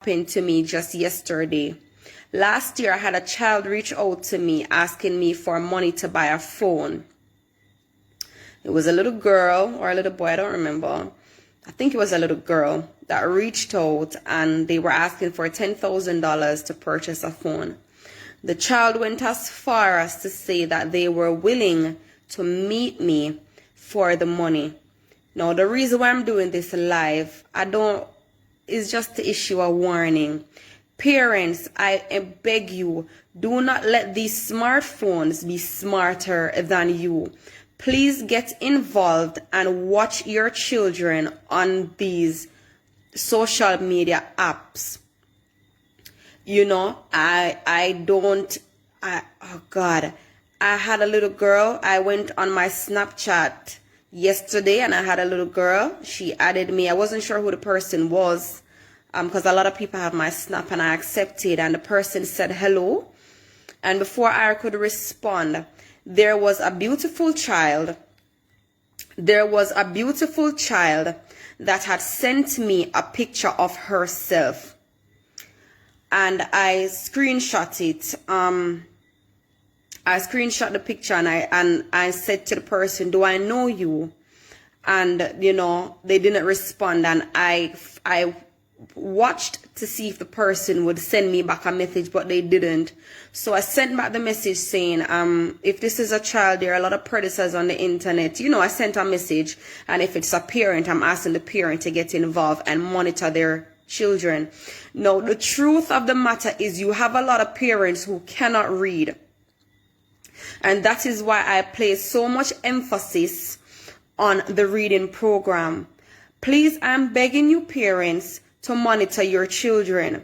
happened to me just yesterday. Last year, I had a child reach out to me asking me for money to buy a phone. It was a little girl or a little boy, I don't remember. I think it was a little girl that reached out, and they were asking for $10,000 to purchase a phone. The child went as far as to say that they were willing to meet me for the money. Now, the reason why I'm doing this live, is just to issue a warning. Parents, I beg you, do not let these smartphones be smarter than you. Please get involved and watch your children on these social media apps. You know, oh God, I had a little girl. I went on my Snapchat yesterday and I had a little girl. She added me. I wasn't sure who the person was because a lot of people have my Snap, and I accepted, and the person said hello. And before I could respond, there was a beautiful child. There was a beautiful child that had sent me a picture of herself. And I screenshot it. I screenshot the picture, and I said to the person, "Do I know you?" And you know, they didn't respond, and I watched to see if the person would send me back a message, but they didn't. So I sent back the message saying, if this is a child, there are a lot of predators on the internet. You know, I sent a message, and if it's a parent, I'm asking the parent to get involved and monitor their children. Now, the truth of the matter is you have a lot of parents who cannot read. And that is why I place so much emphasis on the reading program. Please, I'm begging you parents to monitor your children.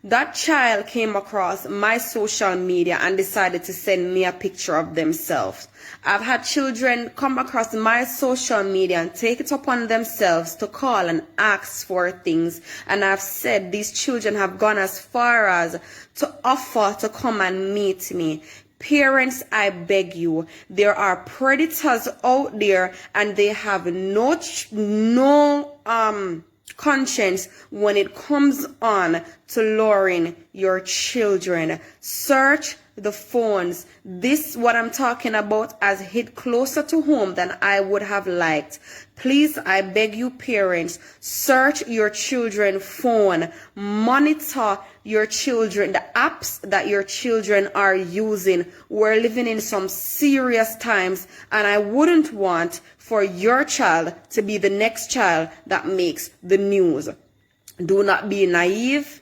That child came across my social media and decided to send me a picture of themselves. I've had children come across my social media and take it upon themselves to call and ask for things. And I've said these children have gone as far as to offer to come and meet me. Parents, I beg you, there are predators out there, and they have no conscience when it comes on to luring your children. Search the phones. This, what I'm talking about, has hit closer to home than I would have liked. Please, I beg you parents, search your children's phone. Monitor your children, the apps that your children are using. We're living in some serious times, and I wouldn't want for your child to be the next child that makes the news. Do not be naive.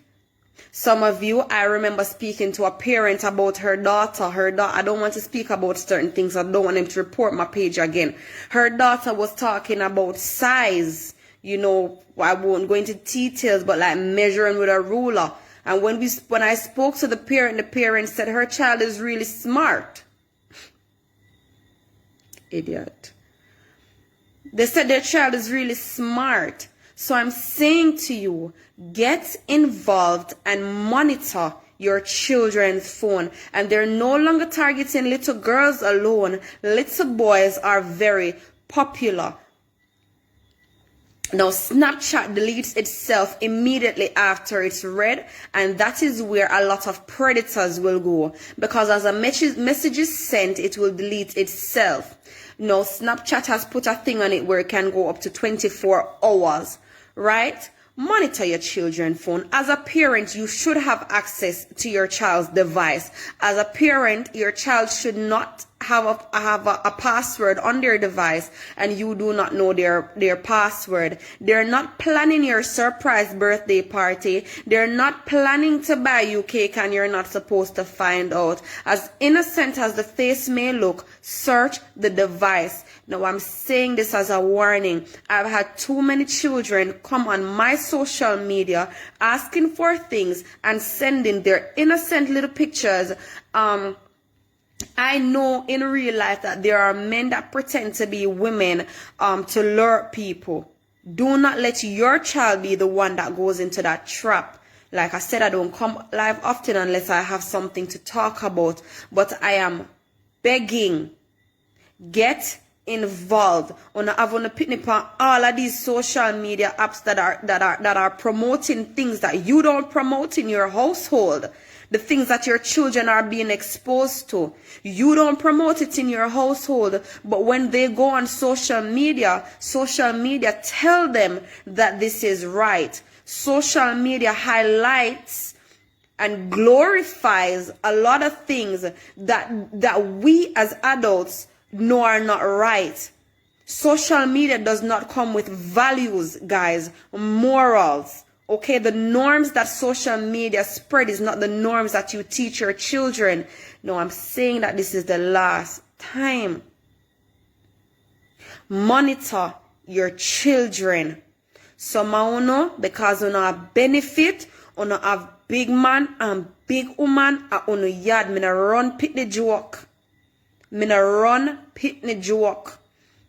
Some of you, I remember speaking to a parent about her daughter. I don't want to speak about certain things. I don't want them to report my page again. Her daughter was talking about size. You know, I won't go into details, but like measuring with a ruler. And when I spoke to the parent said her child is really smart. Idiot. They said their child is really smart. So I'm saying to you, get involved and monitor your children's phone. And they're no longer targeting little girls alone. Little boys are very popular. Now, Snapchat deletes itself immediately after it's read, and that is where a lot of predators will go. Because as a message is sent, it will delete itself. Now, Snapchat has put a thing on it where it can go up to 24 hours, right? Monitor your children's phone. As a parent, you should have access to your child's device. As a parent, your child should not have a password on their device, and you do not know their password. They're not planning your surprise birthday party. They're not planning to buy you cake, and you're not supposed to find out. As innocent as the face may look, search the device. Now, I'm saying this as a warning. I've had too many children come on my social media asking for things and sending their innocent little pictures. I know in real life that there are men that pretend to be women to lure people. Do not let your child be the one that goes into that trap. Like I said, I don't come live often unless I have something to talk about. But I am begging, get involved. Una have on pitney on all of these social media apps that are promoting things that you don't promote in your household. The things that your children are being exposed to. You don't promote it in your household, but when they go on social media tell them that this is right. Social media highlights and glorifies a lot of things that we as adults know are not right. Social media does not come with values, guys, morals. Okay, the norms that social media spread is not the norms that you teach your children. No, I'm saying that this is the last time. Monitor your children. Some uno, because uno have benefit, uno have big man and big woman at uno yard. Me na run pitney joke.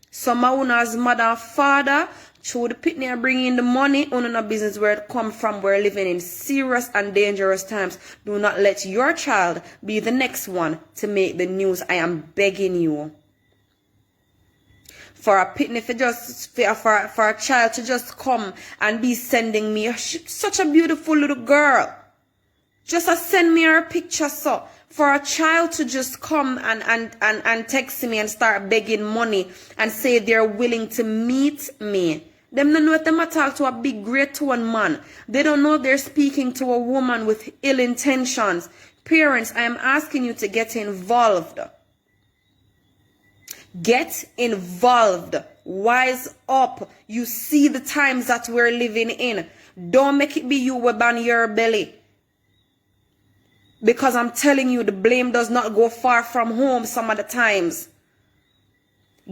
Some uno as mother and father, through the pitney and bring in the money, uno no business where it come from. We're living in serious and dangerous times. Do not let your child be the next one to make the news. I am begging you. For a pitney for a child to just come and be sending me such a beautiful little girl. Just send me her picture, so. For a child to just come and text me and start begging money and say they're willing to meet me. Them don't know if them talk to a big great one man. They don't know they're speaking to a woman with ill intentions. Parents, I am asking you to get involved. Get involved. Wise up. You see the times that we're living in. Don't make it be you with on your belly. Because I'm telling you, the blame does not go far from home some of the times.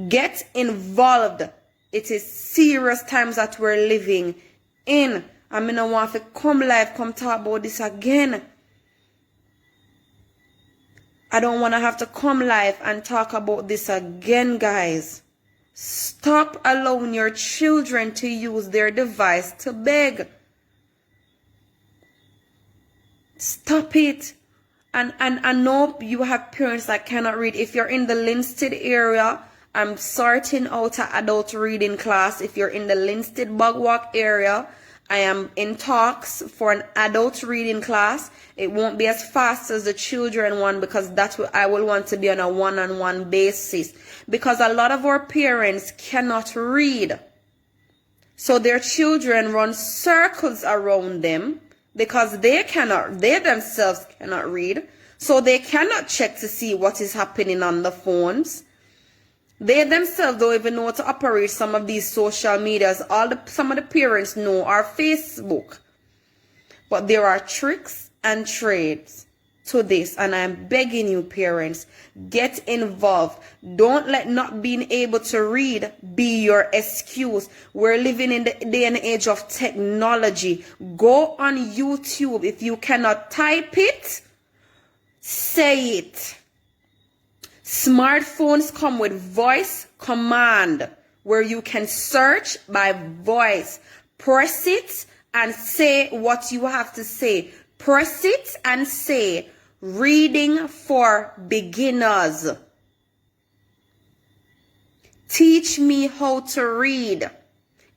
Get involved. It is serious times that we're living in. I mean, I want to come live, come talk about this again. I don't want to have to come live and talk about this again, guys. Stop allowing your children to use their device to beg. Stop it. And I know you have parents that cannot read. If you're in the Linstead area, I'm sorting out an adult reading class. If you're in the Linstead Bugwalk area, I am in talks for an adult reading class. It won't be as fast as the children one because that's what I will want to be on a one-on-one basis. Because a lot of our parents cannot read. So their children run circles around them. Because they themselves cannot read. So they cannot check to see what is happening on the phones. They themselves don't even know how to operate some of these social medias. Some of the parents know are Facebook. But there are tricks and trades to this. And I'm begging you, parents, get involved. Don't let not being able to read be your excuse. We're living in the day and age of technology. Go on YouTube. If you cannot type it, say it. Smartphones come with voice command where you can search by voice. Press it and say what you have to say. Press it and say, reading for beginners. Teach me how to read.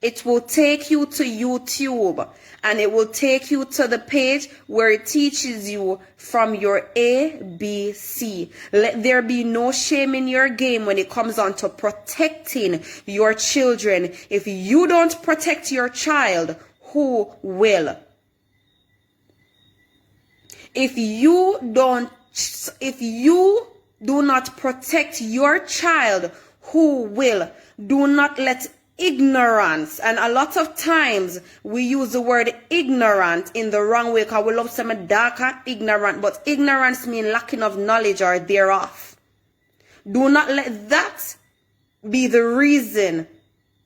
It will take you to YouTube and it will take you to the page where it teaches you from your ABC. Let there be no shame in your game when it comes on to protecting your children. If you don't protect your child, who will? If you do not protect your child, who will? Do not let ignorance, and a lot of times we use the word ignorant in the wrong way because we love some darker ignorant, but ignorance means lacking of knowledge or thereof. Do not let that be the reason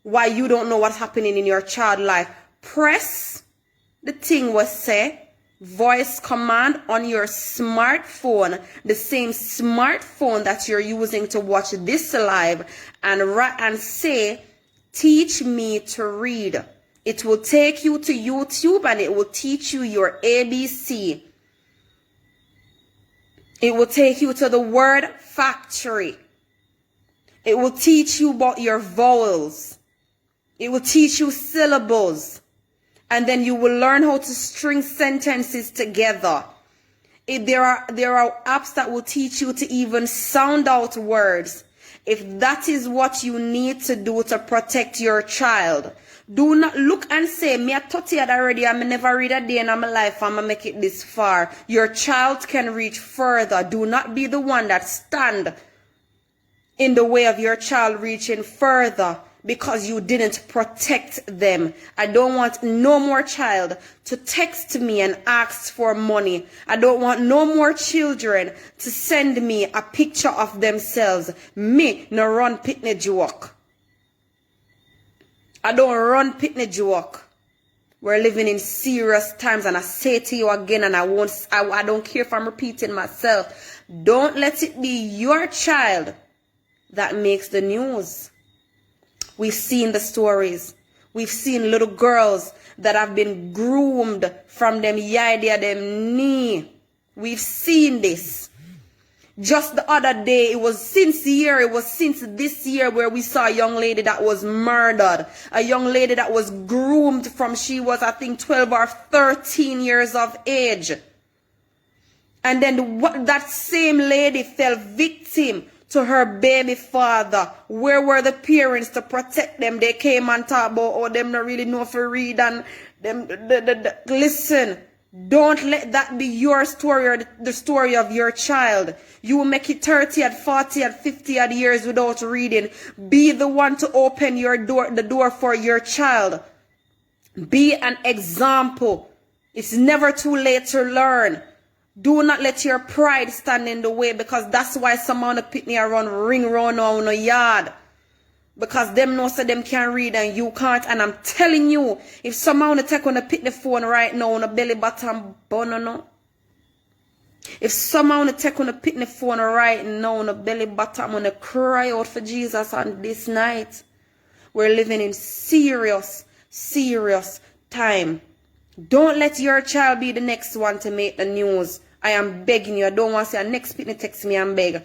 why you don't know what's happening in your child life. Press the thing was say. Voice command on your smartphone, the same smartphone that you're using to watch this live, and say, teach me to read. It will take you to YouTube and it will teach you your ABC. It will take you to the word factory. It will teach you about your vowels. It will teach you syllables. And then you will learn how to string sentences together. There are apps that will teach you to even sound out words. If that is what you need to do to protect your child, do not look and say, me a 30 already, I'm never read a day in my life, I'm gonna make it this far. Your child can reach further. Do not be the one that stand in the way of your child reaching further because you didn't protect them. I don't want no more child to text me and ask for money. I don't want no more children to send me a picture of themselves. Me no run pitney joke. I don't run pitney joke. We're living in serious times, and I say to you again, and I don't care if I'm repeating myself. Don't let it be your child that makes the news. We've seen the stories. We've seen little girls that have been groomed from them yidea, them knee. We've seen this. Just the other day, it was since this year where we saw a young lady that was murdered. A young lady that was groomed from she was, I think, 12 or 13 years of age. And then that same lady fell victim to her baby father. Where were the parents to protect them? They came and talk about, oh, them not really know if to read and them. Listen, don't let that be your story or the story of your child. You will make it 30 and 40 and 50 odd years without reading. Be the one to open the door for your child. Be an example. It's never too late to learn. Do not let your pride stand in the way, because that's why some of the pitney run ring round on a yard. Because them know so them can read and you can't. And I'm telling you, if someone take on the pitney phone right now on a belly button bun, if someone take on the pitney phone right now on a belly button, I'm gonna cry out for Jesus on this night. We're living in serious time. Don't let your child be the next one to make the news. I am begging you. I don't want to say a next pitney text me and beg.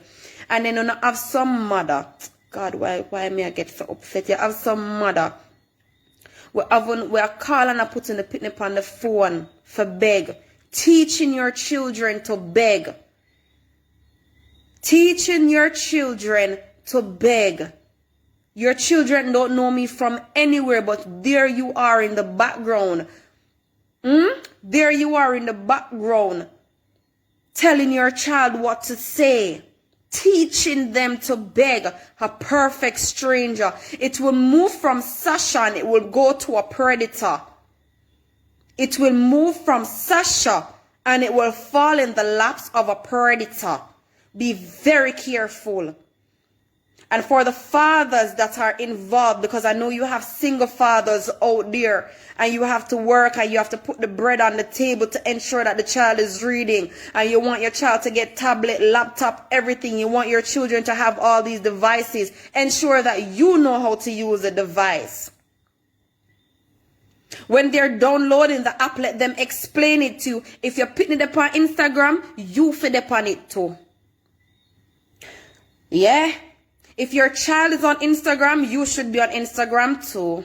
And then you have some mother. God, why me I get so upset? You have some mother. We are calling and putting the pitney on the phone for beg. Teaching your children to beg. Teaching your children to beg. Your children don't know me from anywhere, but there you are in the background. There you are in the background, telling your child what to say, teaching them to beg a perfect stranger. It will move from Sasha and it will go to a predator. It will move from Sasha and it will fall in the laps of a predator. Be very careful. And for the fathers that are involved, because I know you have single fathers out there and you have to work and you have to put the bread on the table to ensure that the child is reading, and you want your child to get tablet, laptop, everything. You want your children to have all these devices. Ensure that you know how to use a device. When they're downloading the app, let them explain it to you. If you're putting it up on Instagram, you feed up on it too. Yeah? If your child is on Instagram, you should be on Instagram too.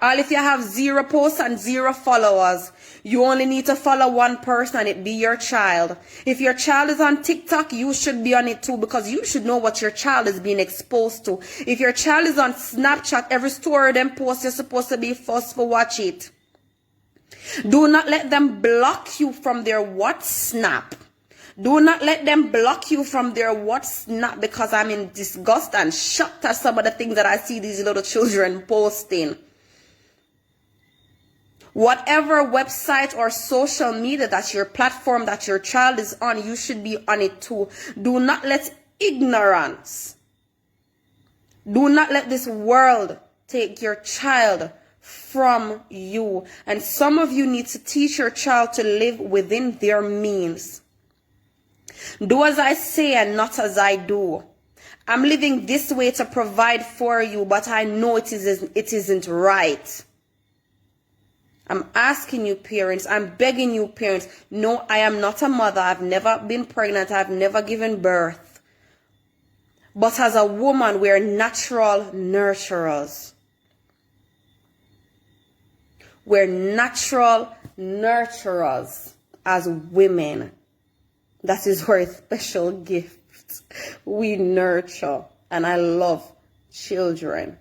All if you have 0 posts and 0 followers, you only need to follow one person and it be your child. If your child is on TikTok, you should be on it too, because you should know what your child is being exposed to. If your child is on Snapchat, every story them post, you're supposed to be forced to watch it. Do not let them block you from their WhatsApp. Do not let them block you from their WhatsApp, because I'm in disgust and shocked at some of the things that I see these little children posting. Whatever website or social media that's your platform that your child is on, you should be on it too. Do not let ignorance, do not let this world take your child from you. And some of you need to teach your child to live within their means. Do as I say and not as I do. I'm living this way to provide for you, but I know it isn't right. I'm asking you parents, I'm begging you parents. No, I am not a mother. I've never been pregnant. I've never given birth. But as a woman, we're natural nurturers. We're natural nurturers as women. That is our special gift. We nurture. And I love children.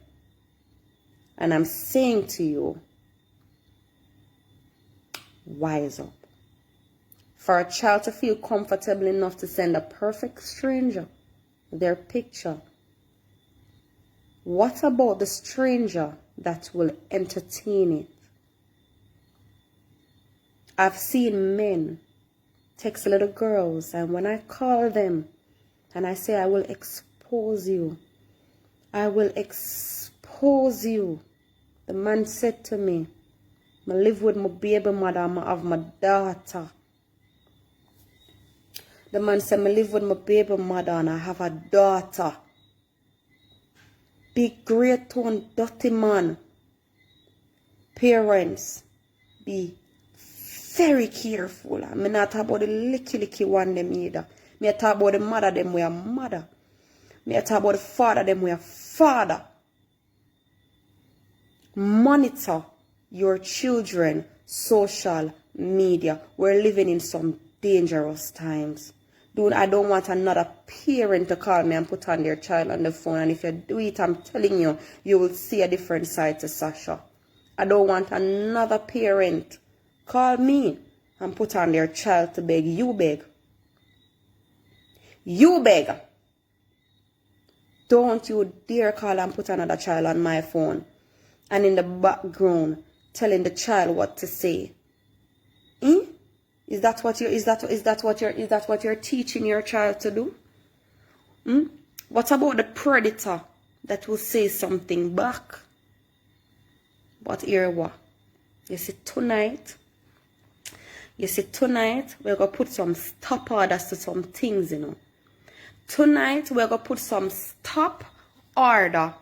And I'm saying to you, wise up. For a child to feel comfortable enough to send a perfect stranger their picture, what about the stranger that will entertain it? I've seen men text little girls, and when I call them and I say, I will expose you, I will expose you, the man said to me, I live with my baby mother, I have my daughter. The man said, I live with my baby mother and I have a daughter. Big, great tone, dirty man. Parents, be very careful. I'm not talk about the licky one them either. Me talk about the mother them we are mother. Me talk about the father them we are father. Monitor your children social media. We're living in some dangerous times. Dude, I don't want another parent to call me and put on their child on the phone. And if you do it, I'm telling you, you will see a different side to Sasha. I don't want another parent call me and put on their child to beg. You beg. You beg. Don't you dare call and put another child on my phone. And in the background, telling the child what to say. Is that what you're teaching your child to do? What about the predator that will say something back? But here what? You see tonight, we're gonna put some stop orders to some things, you know. Tonight we're gonna put some stop order.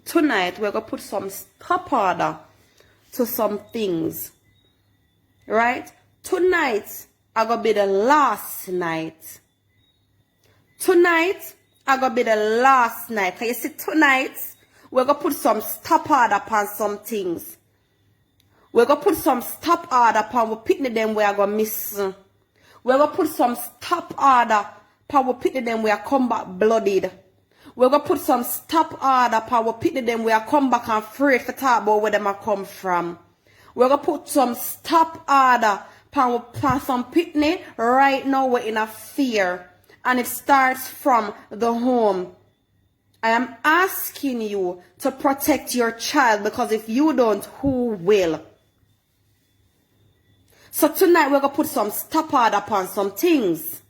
Tonight we're gonna put some stop order to some things. Right? Tonight I gonna be the last night. Tonight I gonna be the last night. Can you see tonight we're gonna put some stop order upon some things. We're gonna put some stop order upon we picnic them we are gonna miss. We're gonna put some stop order upon we picnic them we are come back bloodied. We're gonna put some stop order upon we picnic them we are come back and afraid for talk about where them are come from. We're going to put some stop order upon some picnic. Right now we're in a fear. And it starts from the home. I am asking you to protect your child, because if you don't, who will? So tonight we're going to put some stop order upon some things.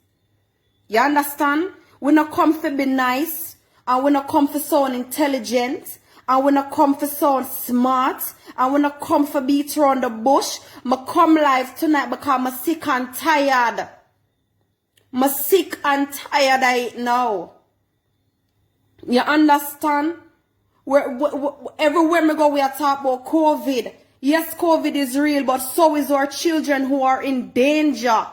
You understand? We're not come to be nice. And we're not come to sound intelligent. And we're not come for sound smart. And we're not come for beat around the bush. I come live tonight because I'm sick and tired. I'm sick and tired of it now. You understand? Everywhere we go, we are talking about COVID. Yes, COVID is real, but so is our children who are in danger.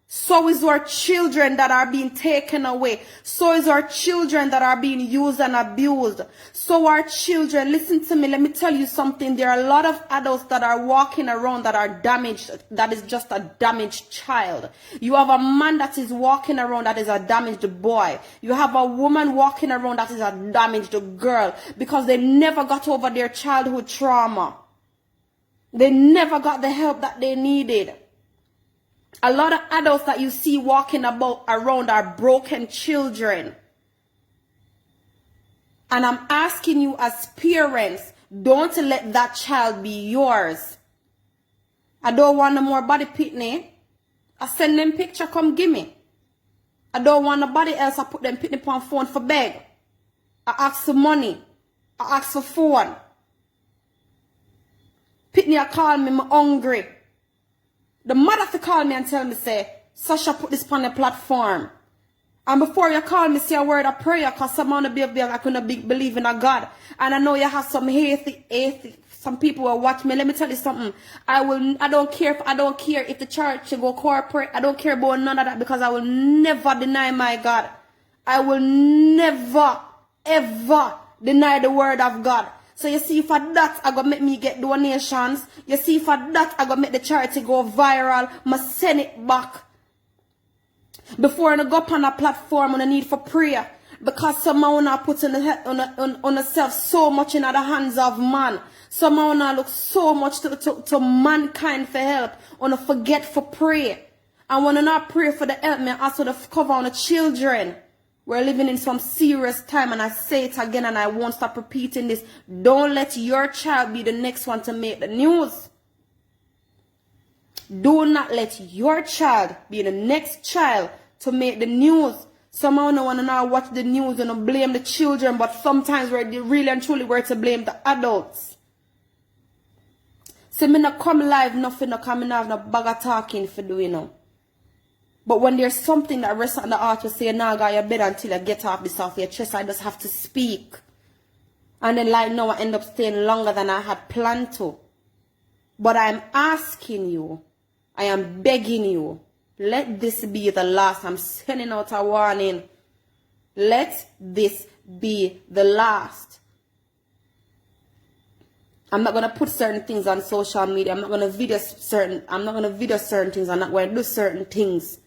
So is our children that are being taken away. So is our children that are being used and abused. So our children, listen to me, let me tell you something. There are a lot of adults that are walking around that are damaged. That is just a damaged child. You have a man that is walking around that is a damaged boy. You have a woman walking around that is a damaged girl, because they never got over their childhood trauma. They never got the help that they needed. A lot of adults that you see walking around are broken children. And I'm asking you as parents, don't let that child be yours. I don't want no more body picnic. I send them picture, come give me. I don't want nobody else. I put them picnic on phone for beg. I ask for money. I ask for phone. Picnic call me, I'm hungry. The mother to call me and tell me, say, Sasha, put this on the platform. And before you call me, say a word of prayer, because someone I couldn't believe in a God. And I know you have some atheists, some people will watch me. Let me tell you something. I don't care if the church go corporate. I don't care about none of that, because I will never deny my God. I will never, ever deny the word of God. So you see, for that, I gotta make me get donations. You see, for that, I gotta make the charity go viral. Must send it back. Before I go up on a platform, I need for prayer. Because someone are putting on herself so much in the hands of man. Someone are look so much to mankind for help. Wanna forget for prayer. I wanna not pray for the help me also to cover on the children. We're living in some serious time, and I say it again and I won't stop repeating this. Don't let your child be the next one to make the news. Do not let your child be the next child to make the news. Someone don't want to now watch the news and blame the children, but sometimes we're really and truly we're to blame the adults. So me not come live nothing, no come have no bag of talking for doing now. But when there's something that rests on the heart, you say, nah, go your bed until you get off this off your chest. I just have to speak. And then like now I end up staying longer than I had planned to. But I'm asking you, I am begging you, let this be the last. I'm sending out a warning. Let this be the last. I'm not gonna put certain things on social media. I'm not gonna video certain things. I'm not gonna do certain things.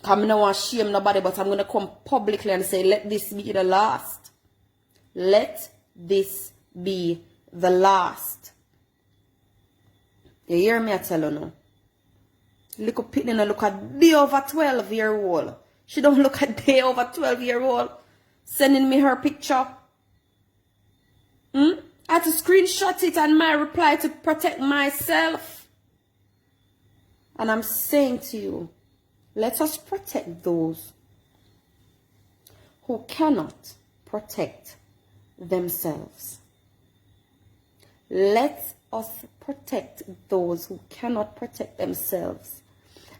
I don't want to shame nobody, but I'm gonna come publicly and say, let this be the last. Let this be the last. You hear me? I tell you now. Look up pitting and look at day over 12-year-old. She don't look at day over 12-year-old. Sending me her picture. I had to screenshot it and my reply to protect myself. And I'm saying to you, let us protect those who cannot protect themselves. Let us protect those who cannot protect themselves.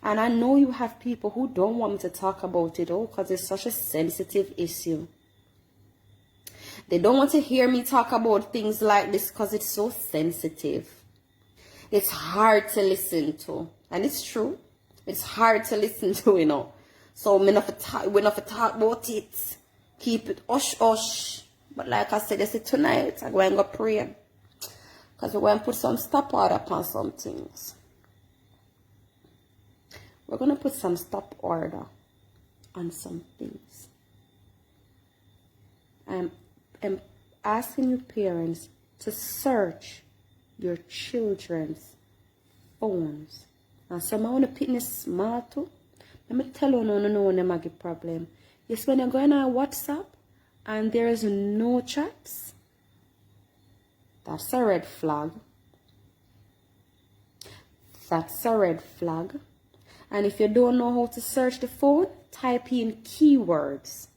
And I know you have people who don't want me to talk about it, because it's such a sensitive issue. They don't want to hear me talk about things like this because it's so sensitive. It's hard to listen to. And it's true. It's hard to listen to, you know. So we're not talk about it. Keep it hush. But like I said, tonight I'm going to pray. Because we're going to put some stop order upon some things. We're going to put some stop order on some things. I'm asking you parents to search your children's phones. And some want to pick this small too. Let me tell you, no, when them get problem. Yes, when you're going on WhatsApp and there is no chats, that's a red flag. That's a red flag. And if you don't know how to search the phone, type in keywords.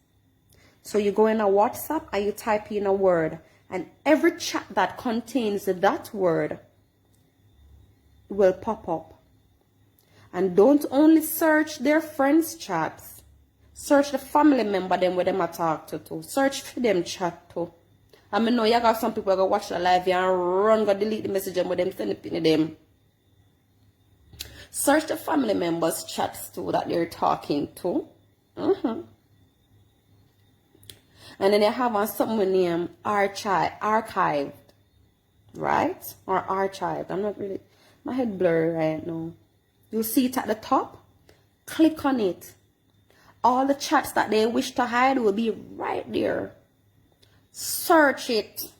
So you go in a WhatsApp and you type in a word. And every chat that contains that word will pop up. And don't only search their friends' chats. Search the family member them where them a talk to too. Search for them chat too. I mean, no, you got some people go watch the live and run, go delete the message and with them send it to them. Search the family members' chats too that they're talking to. And then you have on something named archived. Right? Or archived. I'm not really, my head blurry right now. You'll see it at the top. Click on it. All the chats that they wish to hide will be right there. Search it.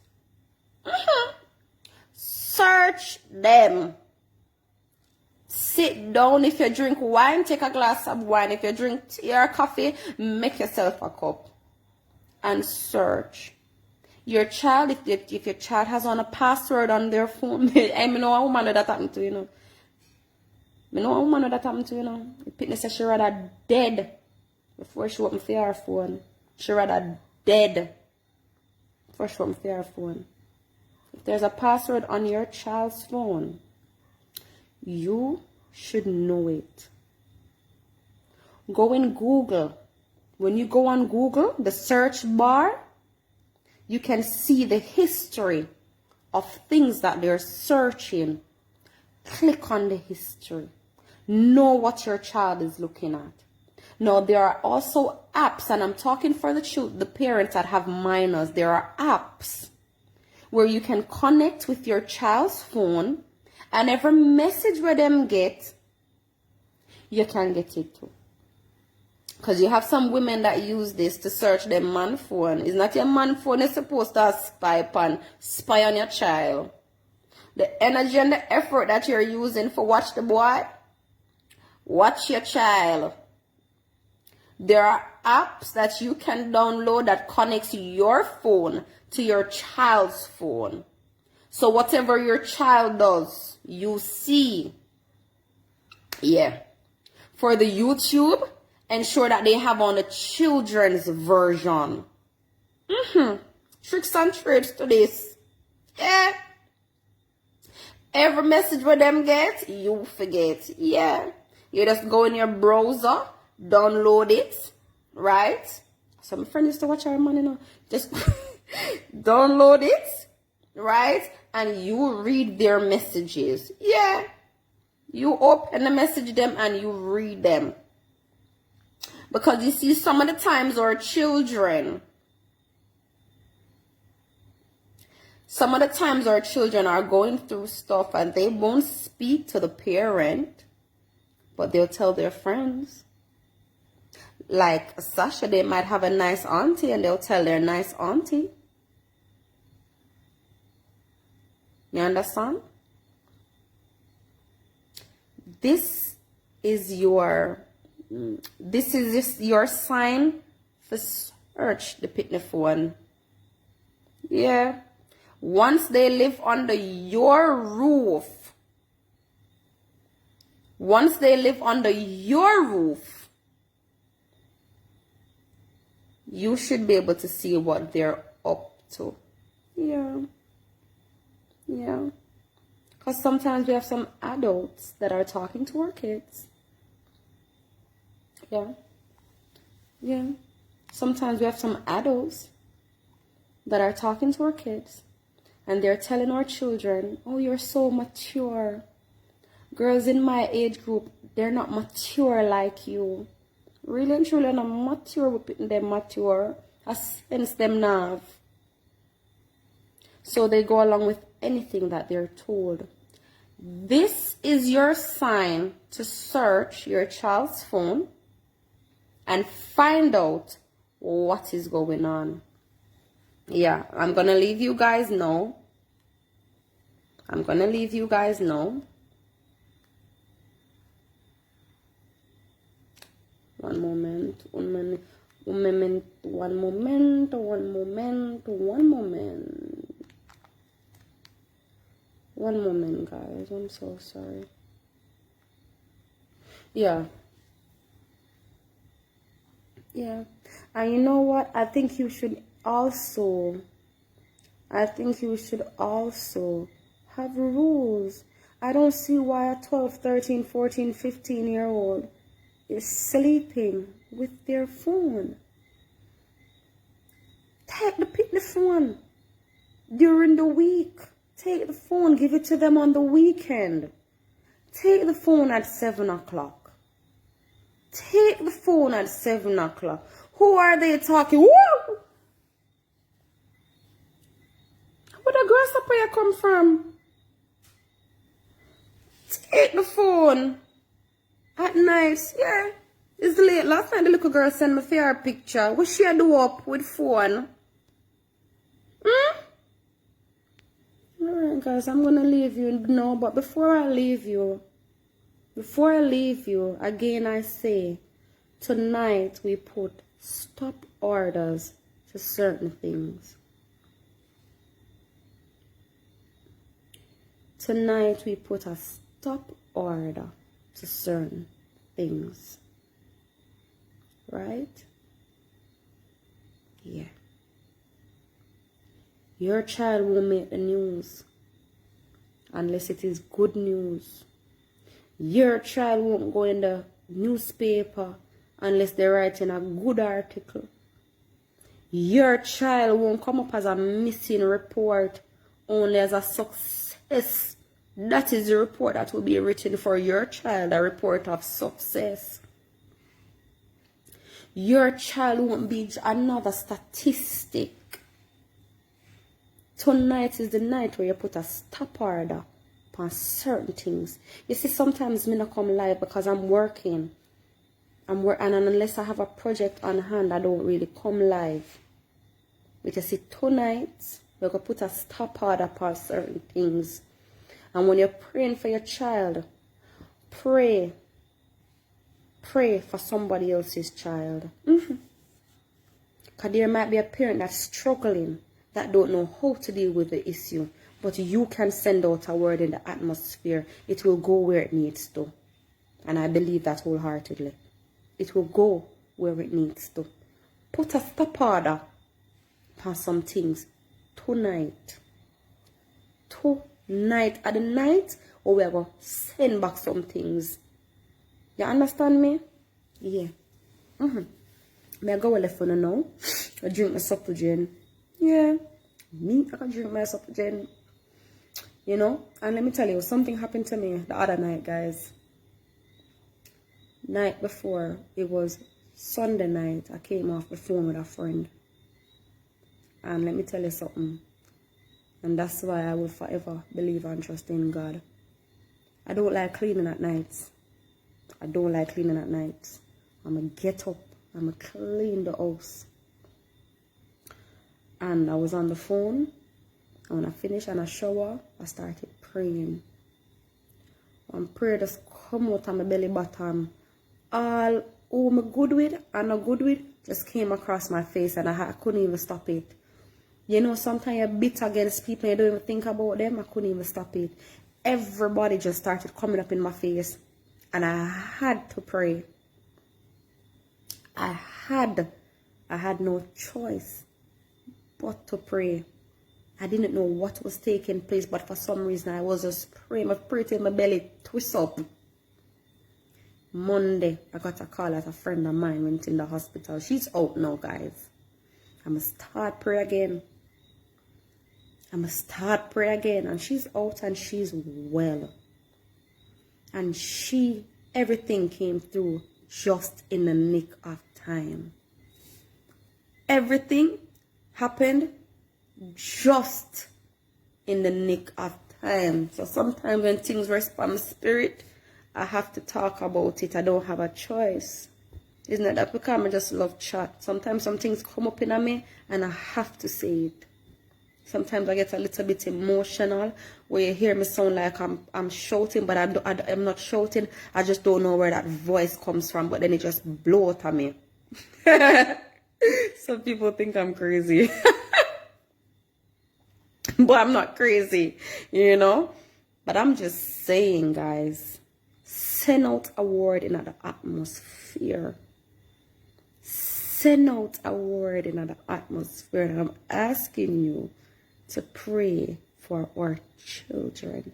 Search them. Sit down. If you drink wine, take a glass of wine. If you drink tea or coffee, make yourself a cup. And search. Your child, if your child has on a password on their phone, I know a woman that happened to, you know. I know a woman that happened to, you know. The pitness said she rather dead before she opened for her phone. She rather dead before she opened for her phone. If there's a password on your child's phone, you should know it. Go in Google. When you go on Google, the search bar, you can see the history of things that they're searching. Click on the history. Know what your child is looking at. Now, there are also apps, and I'm talking for the parents that have minors. There are apps where you can connect with your child's phone, and every message where them get, you can get it too. Because you have some women that use this to search their man phone. It's not your man phone is supposed to spy on your child. The energy and the effort that you're using for watch the boy, watch your child. There are apps that you can download that connects your phone to your child's phone. So whatever your child does, you see. Yeah. For the YouTube, ensure that they have on the children's version. Tricks and trades to this. Yeah. Every message where them get, you forget. Yeah. You just go in your browser, download it, right? So my friend used to watch our money now. Just download it, right? And you read their messages. Yeah. You open the message them and you read them. Because you see, some of the times our children are going through stuff and they won't speak to the parent, but they'll tell their friends. Like Sasha, they might have a nice auntie and they'll tell their nice auntie. You understand? This is just your sign for search the pitney phone. Yeah. Once they live under your roof, you should be able to see what they're up to. Yeah. Yeah. Because sometimes we have some adults that are talking to our kids. Yeah. Yeah. Sometimes we have some adults that are talking to our kids and they're telling our children, oh, you're so mature. Girls in my age group, they're not mature like you. Really and truly, not mature, we're putting them mature. I sense them now. So they go along with anything that they're told. This is your sign to search your child's phone and find out what is going on. Yeah, I'm going to leave you guys know. One moment, guys. I'm so sorry. Yeah. Yeah. And you know what? I think you should also have rules. I don't see why a 12, 13, 14, 15-year-old is sleeping with their phone. Take the phone during the week. Take the phone, give it to them on the weekend. Take the phone at 7 o'clock. Take the phone at 7 o'clock. Who are they talking? Woo! Where the grasshopper come from? Take the phone at night. Yeah, it's late. Last night the little girl sent me for her picture. What she do up with phone? Alright guys, I'm gonna leave you now, but before I leave you, again I say, tonight we put stop orders to certain things. Tonight we put a stop order to certain things. Right? Yeah. Your child won't make the news unless it is good news. Your child won't go in the newspaper unless they're writing a good article. Your child won't come up as a missing report, only as a success. That is the report that will be written for your child, a report of success. Your child won't be another statistic. Tonight is the night where you put a stop order on certain things. You see, sometimes me not come live because I'm working. And unless I have a project on hand, I don't really come live. But you see, tonight, we're going to put a stop order on certain things. And when you're praying for your child, pray for somebody else's child. Because there might be a parent that's struggling, that don't know how to deal with the issue. But you can send out a word in the atmosphere. It will go where it needs to. And I believe that wholeheartedly. It will go where it needs to. Put a stop order on some things tonight. Tonight at the night, or we are going to send back some things. You understand me? Yeah. I go left for now. I drink my supple gin. Yeah. Me, I can drink my supple gin. You know? And let me tell you, something happened to me the other night, guys. Night before, it was Sunday night. I came off the phone with a friend. And let me tell you something. And that's why I will forever believe and trust in God. I don't like cleaning at nights. I don't like cleaning at nights. I'm going to get up. I'm going to clean the house. And I was on the phone. And when I finished and I shower, I started praying. And prayer just come out of my belly button. All who I'm good with and not good with just came across my face, and I couldn't even stop it. You know, sometimes you're bitter against people and you don't even think about them. I couldn't even stop it. Everybody just started coming up in my face. And I had to pray. I had no choice but to pray. I didn't know what was taking place, but for some reason I was just praying. I prayed till my belly twist up. Monday, I got a call that a friend of mine went in the hospital. She's out now, guys. I'm going to start pray again. And she's out and she's well. And everything came through just in the nick of time. Everything happened just in the nick of time. So sometimes when things rest on my spirit, I have to talk about it. I don't have a choice. Isn't it that because I just love chat? Sometimes some things come up in me and I have to say it. Sometimes I get a little bit emotional where you hear me sound like I'm shouting, but I'm not shouting. I just don't know where that voice comes from, but then it just blows out of me. Some people think I'm crazy. But I'm not crazy, you know? But I'm just saying, guys, send out a word in the atmosphere. Send out a word in the atmosphere. And I'm asking you to pray for our children.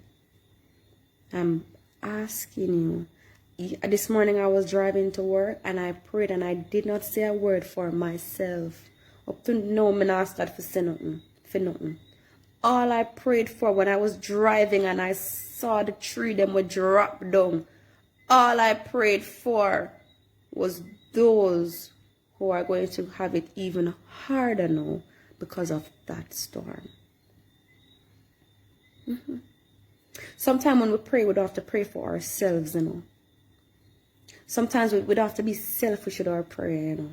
I'm asking you. This morning I was driving to work and I prayed and I did not say a word for myself. Up to now, I'm not start for saying nothing. All I prayed for when I was driving and I saw the tree them would drop down, all I prayed for was those who are going to have it even harder now because of that storm. Sometimes when we pray, we don't have to pray for ourselves, you know. Sometimes we don't have to be selfish with our prayer, you know.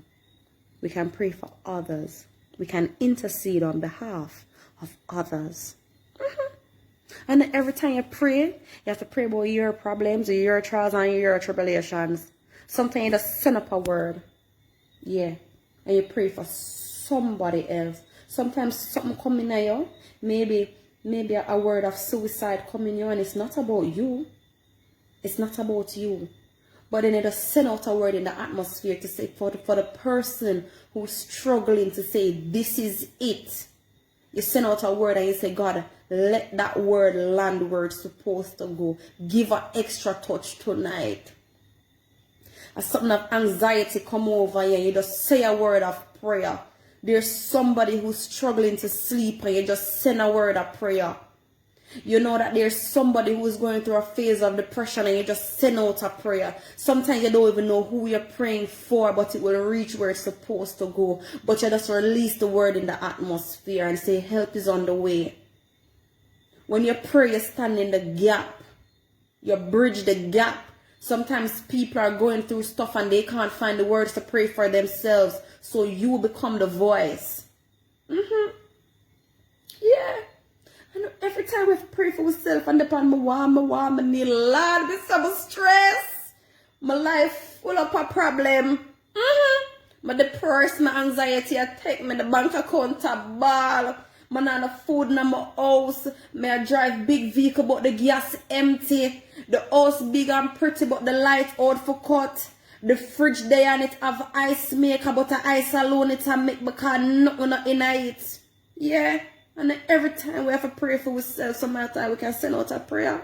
We can pray for others. We can intercede on behalf of others. And every time you pray, you have to pray about your problems, your trials, and your tribulations. Sometimes you just send up a word. Yeah. And you pray for somebody else. Sometimes something coming at you. Maybe a word of suicide coming you, and it's not about you. It's not about you. But then you just send out a word in the atmosphere to say for the person who's struggling to say, this is it. You send out a word and you say, God, let that word land where it's supposed to go. Give an extra touch tonight. As something of anxiety come over you, you just say a word of prayer. There's somebody who's struggling to sleep and you just send a word of prayer. You know that there's somebody who is going through a phase of depression and you just send out a prayer. Sometimes you don't even know who you're praying for, but it will reach where it's supposed to go. But you just release the word in the atmosphere and say, help is on the way. When you pray, you stand in the gap. You bridge the gap. Sometimes people are going through stuff and they can't find the words to pray for themselves. So you become the voice. Yeah. And every time we pray for ourselves and upon my need, Lord, this some stress. My life full of a problem. My depressed, my anxiety, I take me the bank account a ball. Man, no food in my house. Me I drive big vehicle, but the gas empty. The house big and pretty, but the light out for cut. The fridge there and it have ice maker, but the ice alone it a make because nothing in it. Yeah. And every time we have to pray for ourselves, sometimes we can send out a prayer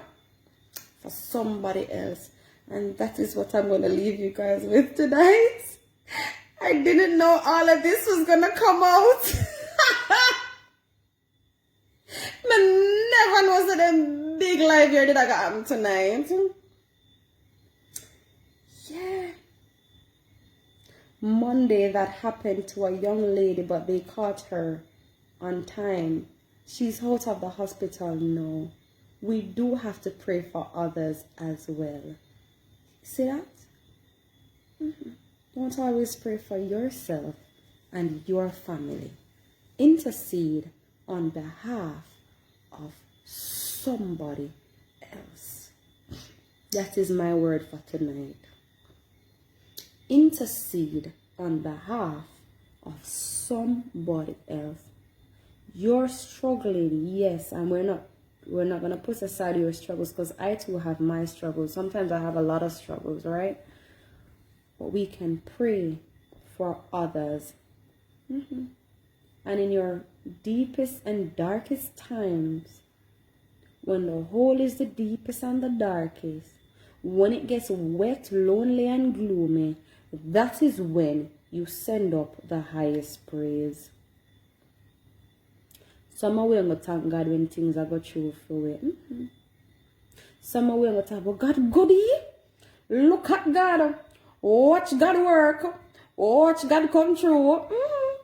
for somebody else. And that is what I'm going to leave you guys with tonight. I didn't know all of this was going to come out. I never know that big live here that I got tonight. Yeah. Monday that happened to a young lady, but they caught her on time. She's out of the hospital now. We do have to pray for others as well. See that? Don't always pray for yourself and your family. Intercede on behalf of somebody else. That is my word for tonight. Intercede on behalf of somebody else. You're struggling, yes, and we're not going to put aside your struggles, because I too have my struggles. Sometimes I have a lot of struggles, right? But we can pray for others. And in your deepest and darkest times, when the hole is the deepest and the darkest, when it gets wet, lonely, and gloomy, that is when you send up the highest praise. Some are going to thank God when things are go through for it. Some are going to talk about God goody. Look at God. Watch God work. Watch God come through.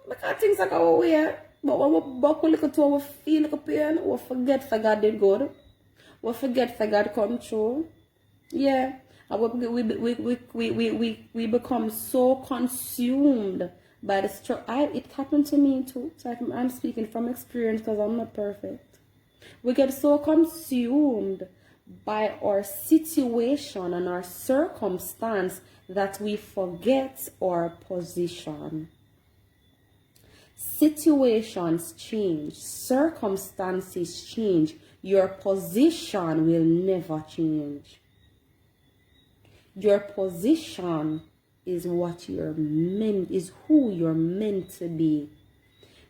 Because things are go away. But when we buckle look at how we feel like a pain, we forget for God did good. We forget for God come through. Yeah. And we become so consumed by the struggle. It happened to me too. So I'm speaking from experience because I'm not perfect. We get so consumed by our situation and our circumstance that we forget our position. Situations change. Circumstances change. Your position will never change. Your position is what is who you're meant to be.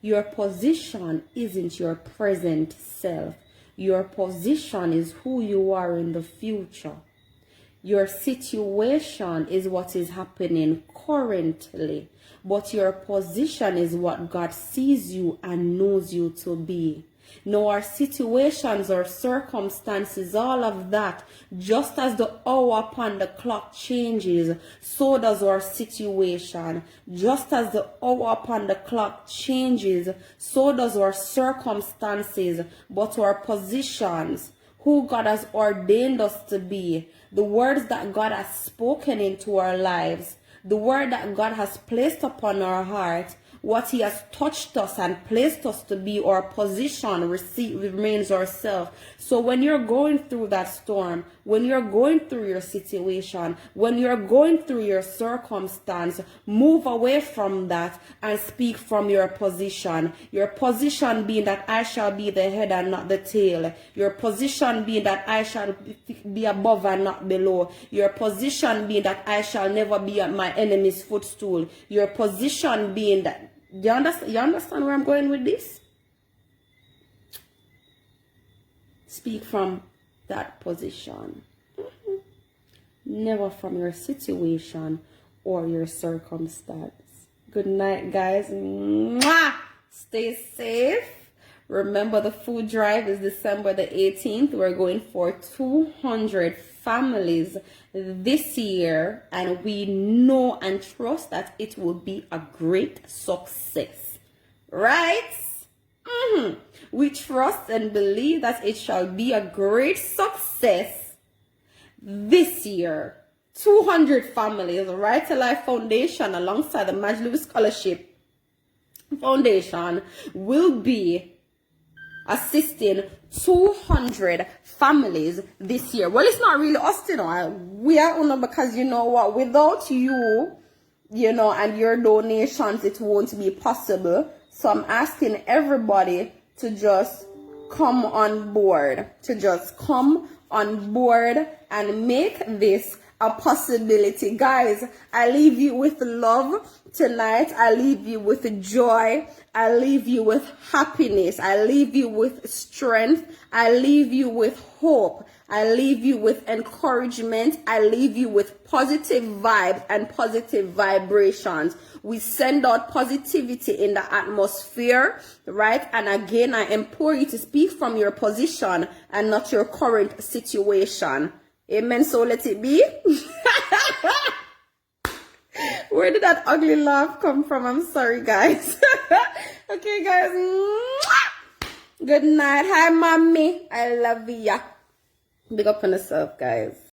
Your position isn't your present self. Your position is who you are in the future. Your situation is what is happening currently, but your position is what God sees you and knows you to be. Now our situations or circumstances, all of that, just as the hour upon the clock changes, so does our situation. Just as the hour upon the clock changes, so does our circumstances, but our positions, who God has ordained us to be, the words that God has spoken into our lives, the word that God has placed upon our heart, what he has touched us and placed us to be, our position remains ourselves. So when you're going through that storm, when you're going through your situation, when you're going through your circumstance, move away from that and speak from your position. Your position being that I shall be the head and not the tail. Your position being that I shall be above and not below. Your position being that I shall never be at my enemy's footstool. Your position being that, you understand where I'm going with this? Speak from that position. Never from your situation or your circumstance. Good night, guys. Mwah! Stay safe. Remember, the food drive is December the 18th. We're going for 200 families this year, and we know and trust that it will be a great success, right? We trust and believe that it shall be a great success this year. 200 families. Right to Life Foundation, alongside the Majlu Scholarship Foundation, will be assisting 200 families this year. Well, it's not really us, you know. We are on, because you know what, without you, you know, and your donations, it won't be possible. So I'm asking everybody to just come on board, and make this a possibility. Guys, I leave you with love tonight. I leave you with joy. I leave you with happiness. I leave you with strength. I leave you with hope. I leave you with encouragement. I leave you with positive vibes and positive vibrations. We send out positivity in the atmosphere, right? And again, I implore you to speak from your position and not your current situation. Amen. So let it be. Where did that ugly laugh come from? I'm sorry, guys. Okay, guys. Good night. Hi, mommy. I love ya. Big up on yourself, guys.